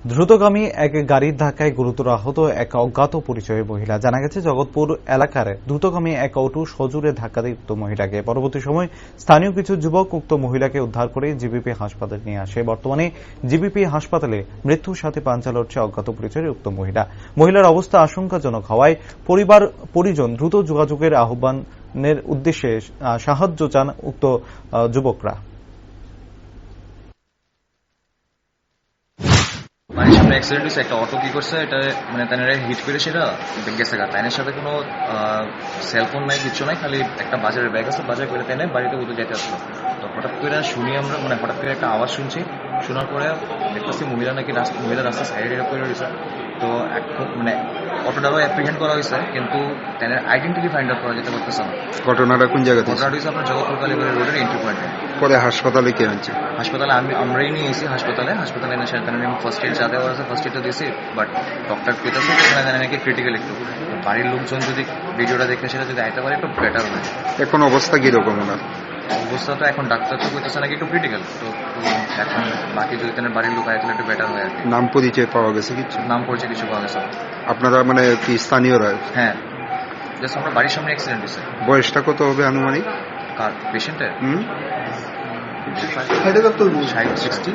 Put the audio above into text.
দ্রুতগামী এক গাড়ির ধাক্কায় গুরুতর আহত এক অজ্ঞাত পরিচয়ের মহিলা। জানা গেছে, জগৎপুর এলাকার দ্রুতগামী এক অটো সজোরে ধাক্কা দেয় উক্ত মহিলাকে। পরবর্তী সময় স্থানীয় কিছু যুবক উক্ত মহিলাকে উদ্ধার করে জিবিপি হাসপাতালে নিয়ে আসে। বর্তমানে জিবিপি হাসপাতালে মৃত্যুর সাথে পাঞ্জা লড়ছে অজ্ঞাত পরিচয়ের উক্ত মহিলা। মহিলার অবস্থা আশঙ্কাজনক হওয়ায় পরিবার পরিজন দ্রুত যোগাযোগের আহ্বানের উদ্দেশ্যে সাহায্য চান উক্ত যুবকরা। বাড়ির সামনে অ্যাক্সিডেন্ট হয়েছে, একটা অটো কি করছে, এটা মানে তারা হিট করে সেটা গেছে গা। তাইনের সাথে কোনো সেলফোন নাই, কিছু নাই, খালি একটা বাজারের ব্যাগ আছে, বাজার করে তাই বাড়িতে উঠে যেতে আসলো। তো হঠাৎ করে শুনি আমরা, মানে হঠাৎ করে একটা আওয়াজ শুনছি, শোনার পরে দেখতেছি মহিলা নাকি মহিলা রাস্তা সাইডে করে রয়েছে। তো মানে অটোটারও অ্যাপ্রিহেন্ড করা হয়েছে, কিন্তু তাদের আইডেন্টিটি ফাইন্ড আউট করা যেতে পারতেছে না। ঘটনাটা কোন জায়গাতে? ঘটনাটা হয়েছে আপনার জগৎপুর কালীবাড়ি রোডের এন্ট্রি পয়েন্টে। পরে হাসপাতালে কে আনছে? হাসপাতালে আমরাই নিয়ে এসেছি। হাসপাতালে এনে ফার্স্ট এড যা দেওয়ার আছে ফার্স্ট এডটা দিয়েছি, বাট ডক্টর পেতেছে নাকি ক্রিটিক্যাল একটু। বাড়ির লোকজন যদি ভিডিওটা দেখে সেটা যদি আইতে পারে একটু বেটার হয়। এখন অবস্থা কিরকম ওনার? অবস্থা তো এখন ডাক্তার তো বলতেছে নাকি একটু ক্রিটিক্যাল, তো এখন বাকি যদি তাদের বাড়ির লোক আয় তাহলে একটু বেটার হয় আর কি। নাম পরিচয় পাওয়া গেছে কিছু? নাম পরিচয় কিছু পাওয়া গেছে। আপনারা মানে কি স্থানীয়রা? হ্যাঁ, জাস্ট আমরা বাড়ির সামনে অ্যাক্সিডেন্ট হয়েছে। বয়সটা কত হবে আনুমানিক? কার পেশেন্টের? 60।